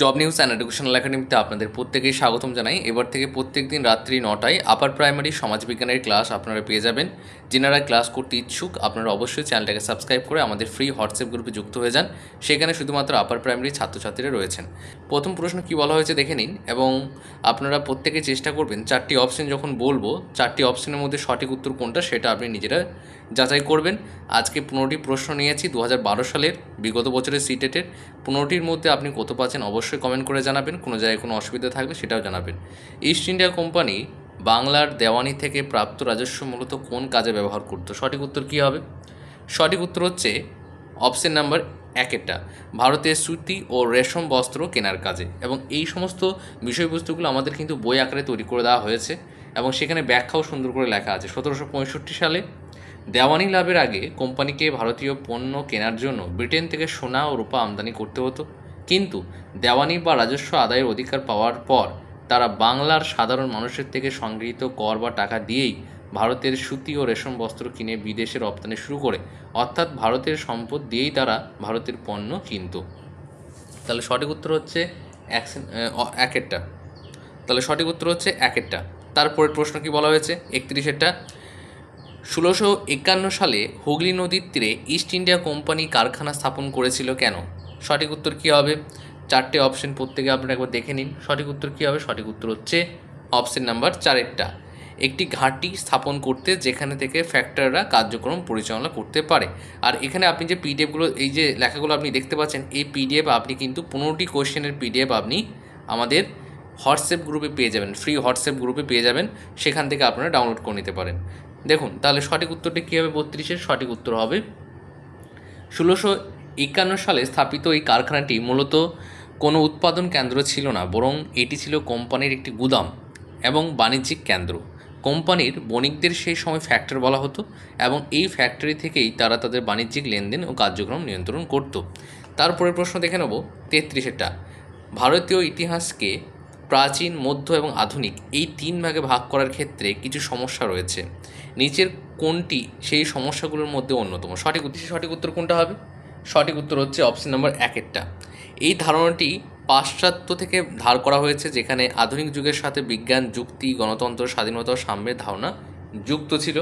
Job news and educational একাডেমিতে আপনাদের প্রত্যেকেই স্বাগতম জানাই। এবার থেকে প্রত্যেক দিন রাত্রি 9টায় আপার প্রাইমারি সমাজবিজ্ঞানের ক্লাস আপনারা পেয়ে যাবেন। যেনারা ক্লাস করতে ইচ্ছুক আপনারা অবশ্যই চ্যানেলটাকে সাবস্ক্রাইব করে আমাদের ফ্রি হোয়াটসঅ্যাপ গ্রুপে যুক্ত হয়ে যান। সেখানে শুধুমাত্র আপার প্রাইমারি ছাত্রছাত্রীরা রয়েছেন। প্রথম প্রশ্ন কী বলা হয়েছে দেখে নিন, এবং আপনারা প্রত্যেকে চেষ্টা করবেন চারটি অপশন যখন বলবো, চারটি অপশনের মধ্যে সঠিক উত্তর কোনটা সেটা আপনি নিজেরা যাচাই করবেন। আজকে 15টি প্রশ্ন নিয়েছি 2012 সালের, বিগত বছরের সিটেটের। 15টির মধ্যে আপনি কত পাচ্ছেন অবশ্যই কমেন্ট করে জানাবেন। কোনো জায়গায় কোনো অসুবিধা থাকলে সেটাও জানাবেন। ইস্ট ইন্ডিয়া কোম্পানি বাংলার দেওয়ানি থেকে প্রাপ্ত রাজস্ব মূলত কোন কাজে ব্যবহার করতো? সঠিক উত্তর কী হবে? সঠিক উত্তর হচ্ছে অপশন নাম্বার একেরটা, ভারতের সুতি ও রেশম বস্ত্র কেনার কাজে। এবং এই সমস্ত বিষয়বস্তুগুলো আমাদের কিন্তু বই আকারে তৈরি করে দেওয়া হয়েছে এবং সেখানে ব্যাখ্যাও সুন্দর করে লেখা আছে। 1765 সালে দেওয়ানি লাভের আগে কোম্পানিকে ভারতীয় পণ্য কেনার জন্য ব্রিটেন থেকে সোনা ও রূপা আমদানি করতে হতো, কিন্তু দেওয়ানি বা রাজস্ব আদায়ের অধিকার পাওয়ার পর তারা বাংলার সাধারণ মানুষের থেকে সংগৃহীত কর বা টাকা দিয়েই ভারতের সুতি ও রেশম বস্ত্র কিনে বিদেশে রপ্তানি শুরু করে, অর্থাৎ ভারতের সম্পদ দিয়েই তারা ভারতের পণ্য কিনত। তাহলে সঠিক উত্তর হচ্ছে একেরটা। তাহলে সঠিক উত্তর হচ্ছে একেরটা। তারপরের প্রশ্ন কি বলা হয়েছে 31টা, 1651 সালে হুগলি নদীর তীরে ইস্ট ইন্ডিয়া কোম্পানি কারখানা স্থাপন করেছিল কেন? সঠিক উত্তর কী হবে? চারটে অপশন প্রত্যেকে আপনারা একবার দেখে নিন। সঠিক উত্তর কী হবে? সঠিক উত্তর হচ্ছে অপশন নাম্বার 4এরটা, একটি ঘাঁটি স্থাপন করতে যেখানে থেকে ফ্যাক্টররা কার্যক্রম পরিচালনা করতে পারে। আর এখানে আপনি যে পিডিএফগুলো, এই যে লেখাগুলো আপনি দেখতে পাচ্ছেন, এই পিডিএফ আপনি কিন্তু 15টি কোয়েশ্চেনের পিডিএফ আপনি আমাদের হোয়াটসঅ্যাপ গ্রুপে পেয়ে যাবেন, ফ্রি হোয়াটসঅ্যাপ গ্রুপে পেয়ে যাবেন। সেখান থেকে আপনারা ডাউনলোড করে নিতে পারেন। দেখুন তাহলে সঠিক উত্তরটি কী হবে? 32-এর সঠিক উত্তর হবে 1651 সালে স্থাপিত এই কারখানাটি মূলত কোনো উৎপাদন কেন্দ্র ছিল না, বরং এটি ছিল কোম্পানির একটি গুদাম এবং বাণিজ্যিক কেন্দ্র। কোম্পানির বণিকদের সেই সময় ফ্যাক্টরি বলা হতো এবং এই ফ্যাক্টরি থেকেই তারা তাদের বাণিজ্যিক লেনদেন ও কার্যক্রম নিয়ন্ত্রণ করত। তারপরের প্রশ্ন দেখে নেব 33-এরটা, ভারতীয় ইতিহাসকে প্রাচীন, মধ্য এবং আধুনিক এই 3 ভাগে ভাগ করার ক্ষেত্রে কিছু সমস্যা রয়েছে। নিচের কোনটি সেই সমস্যাগুলোর মধ্যে অন্যতম? সঠিক উত্তর কোনটা হবে? সঠিক উত্তর হচ্ছে অপশন নাম্বার একেরটা। এই ধারণাটি পাশ্চাত্য থেকে ধার করা হয়েছে, যেখানে আধুনিক যুগের সাথে বিজ্ঞান, যুক্তি, গণতন্ত্র, স্বাধীনতা ও সাম্যের ধারণা যুক্ত ছিল।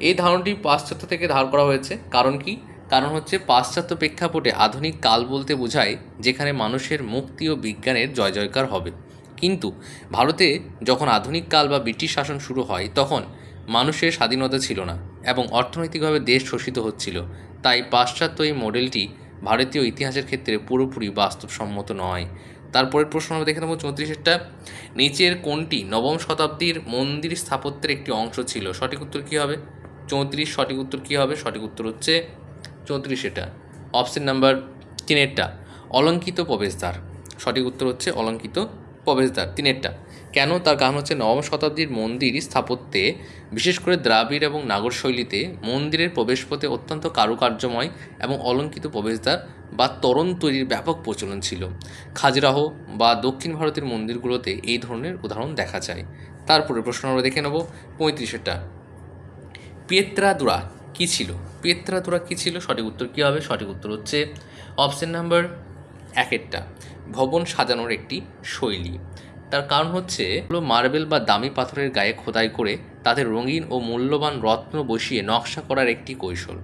এই ধারণাটি পাশ্চাত্য থেকে ধার করা হয়েছে। কারণ কি? কারণ হচ্ছে পাশ্চাত্য প্রেক্ষাপটে আধুনিক কাল বলতে বোঝায় যেখানে মানুষের মুক্তি ও বিজ্ঞানের জয় জয়কার হবে। কিন্তু ভারতে যখন আধুনিক কাল বা ব্রিটিশ শাসন শুরু হয় তখন মানুষের স্বাধীনতা ছিল না এবং অর্থনৈতিকভাবে দেশ শোষিত হচ্ছিল। তাই পাশ্চাত্য এই মডেলটি ভারতীয় ইতিহাসের ক্ষেত্রে পুরোপুরি বাস্তবসম্মত নয়। তারপরের প্রশ্ন আমরা দেখে নেব 34-এরটা, নিচের কোনটি নবম শতাব্দীর মন্দির স্থাপত্যের একটি অংশ ছিল? সঠিক উত্তর কী হবে? 34। সঠিক উত্তর কী হবে? সঠিক উত্তর হচ্ছে 34-এটা, অপশন নাম্বার 3-এরটা, অলঙ্কিত প্রবেশদ্বার। সঠিক উত্তর হচ্ছে অলঙ্কিত প্রবেশদ্বার 3-এরটা। কেন? তার কারণ হচ্ছে নবম শতাব্দীর মন্দির স্থাপত্যে, বিশেষ করে দ্রাবিড় এবং নাগর শৈলীতে মন্দিরের প্রবেশপথে অত্যন্ত কারুকার্যময় এবং অলঙ্কিত প্রবেশদ্বার বা তোরণ তৈরির ব্যাপক প্রচলন ছিল। খাজুরাহো বা দক্ষিণ ভারতের মন্দিরগুলোতে এই ধরনের উদাহরণ দেখা যায়। তারপরে প্রশ্ন আমরা দেখে নেব 35-এটা, পেত্রাদুরা কী ছিল? পেত্রাদুরা কী ছিল? সঠিক উত্তর কী হবে? সঠিক উত্তর হচ্ছে অপশন নাম্বার একেরটা, ভবন সাজানোর একটি শৈলী। তার কারণ হচ্ছে মার্বেল বা দামি পাথরের গায়ে খোদাই করে তাদের রঙিন ও মূল্যবান রত্ন বসিয়ে নকশা করার একটি কৌশল।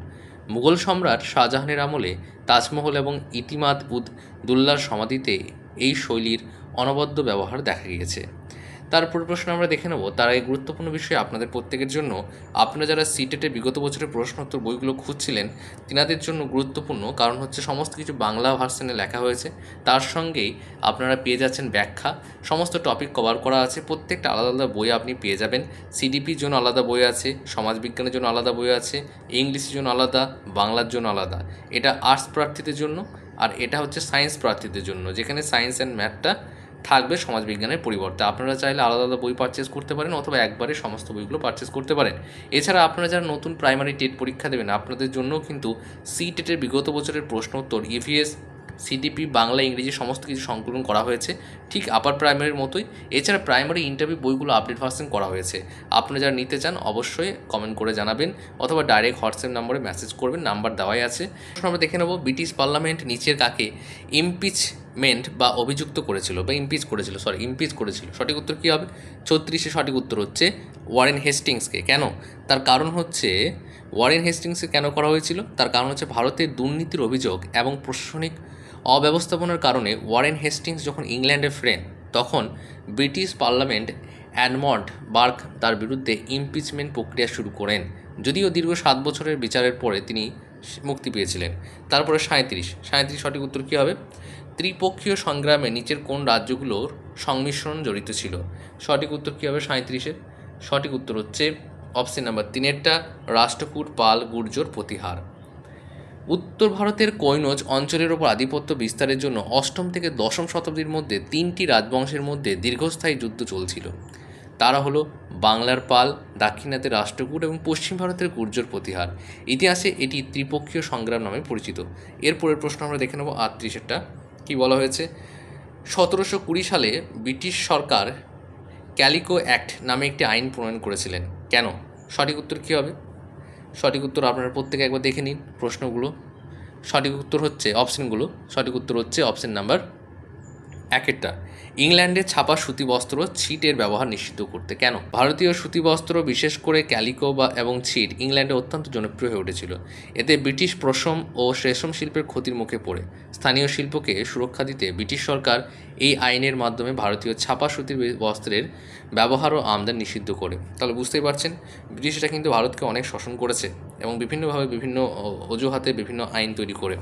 মুঘল সম্রাট শাহজাহানের আমলে তাজমহল এবং ইতিমাদ উদ দুল্লার সমাধিতে এই শৈলীর অনবদ্য ব্যবহার দেখা গিয়েছে। তারপর প্রশ্ন আমরা দেখে নেব। তার এই গুরুত্বপূর্ণ বিষয় আপনাদের প্রত্যেকের জন্য, আপনারা যারা সিটেটে বিগত বছরের প্রশ্নোত্তর বইগুলো খুঁজছিলেন তিনাদের জন্য গুরুত্বপূর্ণ। কারণ হচ্ছে সমস্ত কিছু বাংলা ভার্সনে লেখা হয়েছে, তার সঙ্গেই আপনারা পেয়ে যাচ্ছেন ব্যাখ্যা। সমস্ত টপিক কভার করা আছে, প্রত্যেকটা আলাদা আলাদা বই আপনি পেয়ে যাবেন। সিডিপির জন্য আলাদা বই আছে, সমাজবিজ্ঞানের জন্য আলাদা বই আছে, ইংলিশের জন্য আলাদা, বাংলার জন্য আলাদা। এটা আর্টস প্রার্থীদের জন্য, আর এটা হচ্ছে সায়েন্স প্রার্থীদের জন্য, যেখানে সায়েন্স অ্যান্ড ম্যাথটা থাকবে সমাজবিজ্ঞানের পরিবর্তে। আপনারা চাইলে আলাদা আলাদা বই পারচেস করতে পারেন অথবা একবারে সমস্ত বইগুলো পারচেস করতে পারেন। এছাড়া আপনারা যারা নতুন প্রাইমারি টেট পরীক্ষা দেবেন আপনাদের জন্যও কিন্তু সিটেটের বিগত বছরের প্রশ্নোত্তর, ইভিএস, সিডিপি, বাংলা, ইংরেজি সমস্ত কিছু সংকলন করা হয়েছে, ঠিক আপার প্রাইমারির মতোই। এছাড়া প্রাইমারি ইন্টারভিউ বইগুলো আপডেট ভার্সন করা হয়েছে। আপনারা যারা নিতে চান অবশ্যই কমেন্ট করে জানাবেন অথবা ডাইরেক্ট হোয়াটসঅ্যাপ নম্বরে মেসেজ করবেন, নাম্বার দেওয়াই আছে। আমরা দেখে নেব ব্রিটিশ পার্লামেন্ট নিচের কাকে ইমপিচমেন্ট বা অভিযুক্ত করেছিল বা ইমপিচ করেছিল। সঠিক উত্তর কী হবে? 36 সঠিক উত্তর হচ্ছে ওয়ারেন হেস্টিংসকে। কেন? তার কারণ হচ্ছে ওয়ারেন হেস্টিংসকে কেন করা হয়েছিল? তার কারণ হচ্ছে ভারতের দুর্নীতির অভিযোগ এবং প্রশাসনিক অব্যবস্থাপনার কারণে ওয়ারেন হেস্টিংস যখন ইংল্যান্ডে ফেরেন তখন ব্রিটিশ পার্লামেন্ট অ্যাডমন্ড বার্গ তার বিরুদ্ধে ইমপিচমেন্ট প্রক্রিয়া শুরু করেন। যদিও দীর্ঘ 7 বছরের বিচারের পরে তিনি মুক্তি পেয়েছিলেন। তারপরে 37 সঠিক উত্তর কী হবে? ত্রিপক্ষীয় সংগ্রামে নিচের কোন রাজ্যগুলোর সংমিশ্রণ জড়িত ছিল? সঠিক উত্তর কী হবে 37-এর? সঠিক উত্তর হচ্ছে অপশন নাম্বার 3-এরটা, রাষ্ট্রকূট, পাল, গুর্জর, প্রতিহার। উত্তর ভারতের কৈনজ অঞ্চলের ওপর আধিপত্য বিস্তারের জন্য 8ম থেকে 10ম শতাব্দীর মধ্যে 3টি রাজবংশের মধ্যে দীর্ঘস্থায়ী যুদ্ধ চলছিল। তারা হলো বাংলার পাল, দাক্ষিণাত্যের রাষ্ট্রকূট এবং পশ্চিম ভারতের গুর্জর, প্রতিহার। ইতিহাসে এটি ত্রিপক্ষীয় সংগ্রাম নামে পরিচিত। এরপরের প্রশ্ন আমরা দেখে নেব 38-এরটা। কী বলা হয়েছে? 1720 সালে ব্রিটিশ সরকার ক্যালিকো অ্যাক্ট নামে একটি আইন প্রণয়ন করেছিলেন। কেন? সঠিক উত্তর কী হবে? সঠিক উত্তর আপনারা প্রত্যেকে একবার দেখে নিন প্রশ্নগুলো। সঠিক উত্তর হচ্ছে অপশন নাম্বার 1-এরটা, ইংল্যান্ডে ছাপা সুতি বস্ত্র ছিটের ব্যবহার নিষিদ্ধ করতে। কেন? ভারতীয় সুতি বস্ত্র বিশেষ করে ক্যালিকো এবং ছিট ইংল্যান্ডে অত্যন্ত জনপ্রিয় হয়ে উঠেছিল। এতে ব্রিটিশ পশম ও রেশম শিল্পের ক্ষতির মুখে পড়ে স্থানীয় শিল্পকে সুরক্ষা দিতে ব্রিটিশ সরকার এই আইনের মাধ্যমে ভারতীয় ছাপা সুতির বস্ত্রের ব্যবহার ও আমদানি নিষিদ্ধ করে। তাহলে বুঝতেই পারছেন ব্রিটিশরা কিন্তু ভারতকে অনেক শোষণ করেছে এবং বিভিন্নভাবে বিভিন্ন অজুহাতে বিভিন্ন আইন তৈরি করে।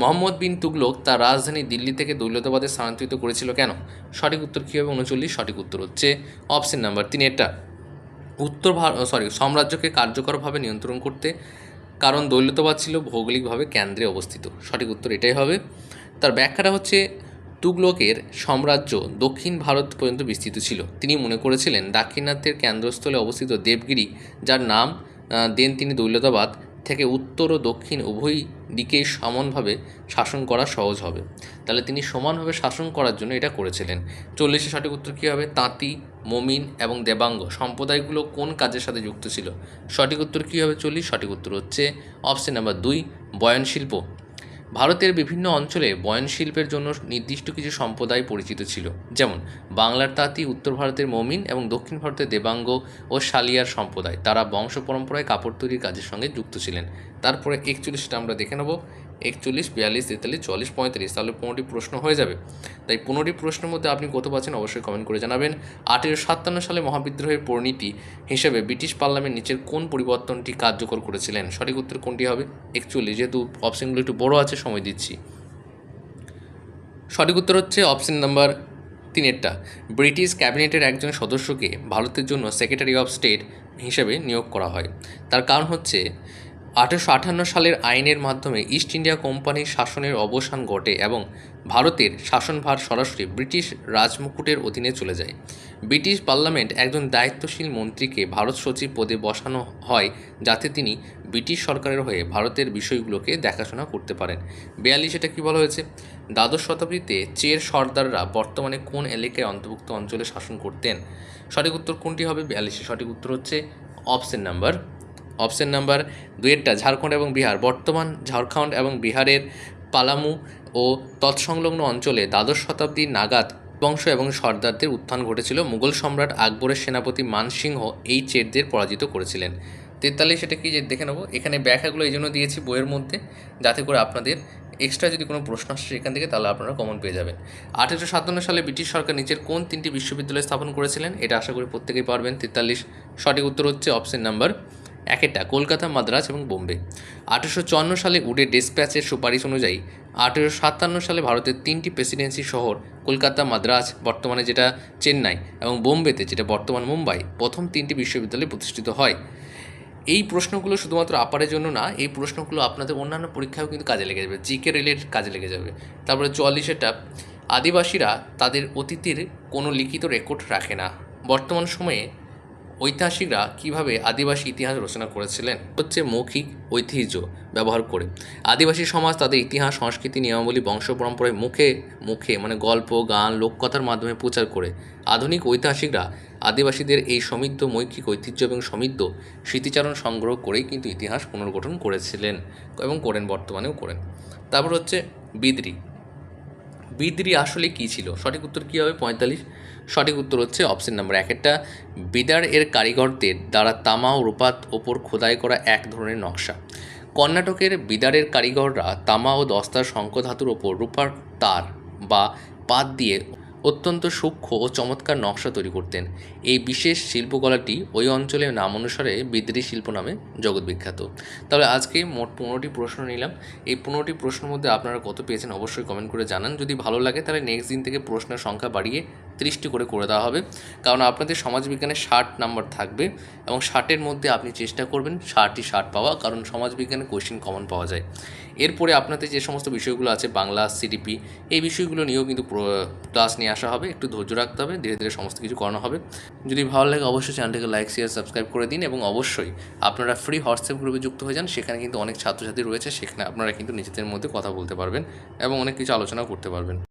মোহাম্মদ বিন তুগলক তার রাজধানী দিল্লি থেকে দৌলতাবাদে স্থানান্তরিত করেছিল কেন? সঠিক উত্তর কী হবে? 39 সঠিক উত্তর হচ্ছে অপশন নাম্বার 3-এরটা, সাম্রাজ্যকে কার্যকরভাবে নিয়ন্ত্রণ করতে, কারণ দৌলতাবাদ ছিল ভৌগোলিকভাবে কেন্দ্রে অবস্থিত। সঠিক উত্তর এটাই হবে। তার ব্যাখ্যাটা হচ্ছে তুগলকের সাম্রাজ্য দক্ষিণ ভারত পর্যন্ত বিস্তৃত ছিল। তিনি মনে করেছিলেন দাক্ষিণাত্যের কেন্দ্রস্থলে অবস্থিত দেবগিরি, যার নাম দেন তিনি দৌলতাবাদ, থেকে উত্তর ও দক্ষিণ উভয় দিকেই সমানভাবে শাসন করা সহজ হবে। তাহলে তিনি সমানভাবে শাসন করার জন্য এটা করেছিলেন। 40 সঠিক উত্তর কী হবে? তাঁতি, মমিন এবং দেবাঙ্গ সম্প্রদায়গুলো কোন কাজের সাথে যুক্ত ছিল? সঠিক উত্তর কী হবে? 40 সঠিক উত্তর হচ্ছে অপশন নাম্বার 2 বয়নশিল্প। ভারতের বিভিন্ন অঞ্চলে বয়নশিল্পের জন্য নির্দিষ্ট কিছু সম্প্রদায় পরিচিত ছিল, যেমন বাংলার তাঁতি, উত্তর ভারতের মমিন এবং দক্ষিণ ভারতের দেবাঙ্গ ও শালিয়ার সম্প্রদায়। তারা বংশ পরম্পরায় কাপড় তৈরির কাজের সঙ্গে যুক্ত ছিলেন। তারপরে 41টা আমরা দেখে নেব। 41, 42, 43, 44, 45, তাহলে 15টি প্রশ্ন হয়ে যাবে। তাই 15টি প্রশ্নের মধ্যে আপনি কত পাচ্ছেন অবশ্যই কমেন্ট করে জানাবেন। 1857 সালে মহাবিদ্রোহের পরিণতি হিসেবে ব্রিটিশ পার্লামেন্ট নিচের কোন পরিবর্তনটি কার্যকর করেছিলেন? সঠিক উত্তর কোনটি হবে? 41, যেহেতু অপশনগুলো একটু বড় আছে সময় দিচ্ছি। সঠিক উত্তর হচ্ছে অপশন নাম্বার 3-এরটা, ব্রিটিশ ক্যাবিনেটের একজন সদস্যকে ভারতের জন্য সেক্রেটারি অফ স্টেট হিসেবে নিয়োগ করা হয়। তার কারণ হচ্ছে 1858 সালের আইনের মাধ্যমে ইস্ট ইন্ডিয়া কোম্পানির শাসনের অবসান ঘটে এবং ভারতের শাসনভার সরাসরি ব্রিটিশ রাজমুকুটের অধীনে চলে যায়। ব্রিটিশ পার্লামেন্ট একজন দায়িত্বশীল মন্ত্রীকে ভারত সচিব পদে বসানো হয় যাতে তিনি ব্রিটিশ সরকারের হয়ে ভারতের বিষয়গুলোকে দেখাশোনা করতে পারেন। 42, এটা কী বলা হয়েছে? দ্বাদশ শতাব্দীতে চের সর্দাররা বর্তমানে কোন এলাকায় অন্তর্ভুক্ত অঞ্চলে শাসন করতেন? সঠিক উত্তর কোনটি হবে? 42, সঠিক উত্তর হচ্ছে অপশন নাম্বার 2-এরটা, ঝাড়খণ্ড এবং বিহার। বর্তমান ঝাড়খণ্ড এবং বিহারের পালামু ও তৎসংলগ্ন অঞ্চলে দ্বাদশ শতাব্দীর নাগাদ বংশ এবং সর্দারদের উত্থান ঘটেছিল। মুঘল সম্রাট আকবরের সেনাপতি মানসিংহ এই চেরদের পরাজিত করেছিলেন। 43, এটা কি যে দেখে নেব। এখানে ব্যাখ্যাগুলো এই জন্য দিয়েছি বইয়ের মধ্যে যাতে করে আপনাদের এক্সট্রা যদি কোনো প্রশ্ন আসছে এখান থেকে তাহলে আপনারা কমন পেয়ে যাবেন। 1857 সালে ব্রিটিশ সরকার নিচের কোন 3টি বিশ্ববিদ্যালয় স্থাপন করেছিলেন? এটা আশা করি প্রত্যেকেই পারবেন। 43, সঠিক উত্তর হচ্ছে অপশন নাম্বার 1-এরটা, কলকাতা, মাদ্রাজ এবং বোম্বে। 1854 সালে উডে ডিসপ্যাচের সুপারিশ অনুযায়ী 1857 সালে ভারতের 3টি প্রেসিডেন্সি শহর কলকাতা, মাদ্রাজ বর্তমানে যেটা চেন্নাই এবং বোম্বেতে যেটা বর্তমান মুম্বাই প্রথম 3টি বিশ্ববিদ্যালয় প্রতিষ্ঠিত হয়। এই প্রশ্নগুলো শুধুমাত্র আপারের জন্য না, এই প্রশ্নগুলো আপনাদের অন্যান্য পরীক্ষায়ও কিন্তু কাজে লেগে যাবে, জিকে রিলেটেড কাজে লেগে যাবে। তারপরে 44-এটা, আদিবাসীরা তাদের অতীতের কোনো লিখিত রেকর্ড রাখে না। বর্তমান সময়ে ঐতিহাসিকরা কিভাবে আদিবাসী ইতিহাস রচনা করেছিলেন হচ্ছে মৌখিক ঐতিহ্য ব্যবহার করে। আদিবাসী সমাজ তাদের ইতিহাস, সংস্কৃতি, নিয়মাবলী বংশ পরম্পরায় মুখে মুখে মানে গল্প, গান, লোককথার মাধ্যমে প্রচার করে। আধুনিক ঐতিহাসিকরা আদিবাসীদের এই সমৃদ্ধ মৌখিক ঐতিহ্য এবং সমৃদ্ধ স্মৃতিচারণ সংগ্রহ করেই কিন্তু ইতিহাস পুনর্গঠন করেছিলেন এবং করেন, বর্তমানেও করেন। তারপর হচ্ছে বিদ্রি। বিদ্রি আসলে কী ছিল? সঠিক উত্তর কী হবে? 45। সঠিক উত্তর হচ্ছে অপশন নাম্বার 1 একটা বিদার এর কারিগরদের দ্বারা তামা ও রূপার ওপর খোদাই করা এক ধরনের নকশা। কর্ণাটকের বিদারের কারিগররা তামা ও দস্তার শঙ্খধাতুর ওপর রূপার তার বা পাত দিয়ে অত্যন্ত সূক্ষ্ম ও চমৎকার নকশা তৈরি করতেন। এই বিশেষ শিল্পকলাটি ওই অঞ্চলের নাম অনুসারে বিদ্রি শিল্প নামে জগৎবিখ্যাত। তাহলে আজকে মোট 15টি প্রশ্ন নিলাম। এই 15টি প্রশ্নের মধ্যে আপনারা কত পেয়েছেন অবশ্যই কমেন্ট করে জানান। যদি ভালো লাগে তাহলে নেক্সট দিন থেকে প্রশ্নের সংখ্যা বাড়িয়ে 30টি করে দেওয়া হবে, কারণ আপনাদের সমাজবিজ্ঞানে 60 নাম্বার থাকবে এবং 60-এর মধ্যে আপনি চেষ্টা করবেন 60 পাওয়া, কারণ সমাজবিজ্ঞানে কোয়েশ্চেন কমন পাওয়া যায়। এরপরে আপনাদের যে সমস্ত বিষয়গুলো আছে, বাংলা, সিডিপি, এই বিষয়গুলো নিয়েও কিন্তু ক্লাস নিয়ে আসা হবে। একটু ধৈর্য রাখতে হবে, ধীরে ধীরে সমস্ত কিছু করানো হবে। যদি ভালো লাগে অবশ্যই চ্যানেলটিকে লাইক, শেয়ার, সাবস্ক্রাইব করে দিন এবং অবশ্যই আপনারা ফ্রি হোয়াটসঅ্যাপ গ্রুপে যুক্ত হয়ে যান। সেখানে কিন্তু অনেক ছাত্রছাত্রী রয়েছে, সেখানে আপনারা কিন্তু নিজেদের মধ্যে কথা বলতে পারবেন এবং অনেক কিছু আলোচনাও করতে পারবেন।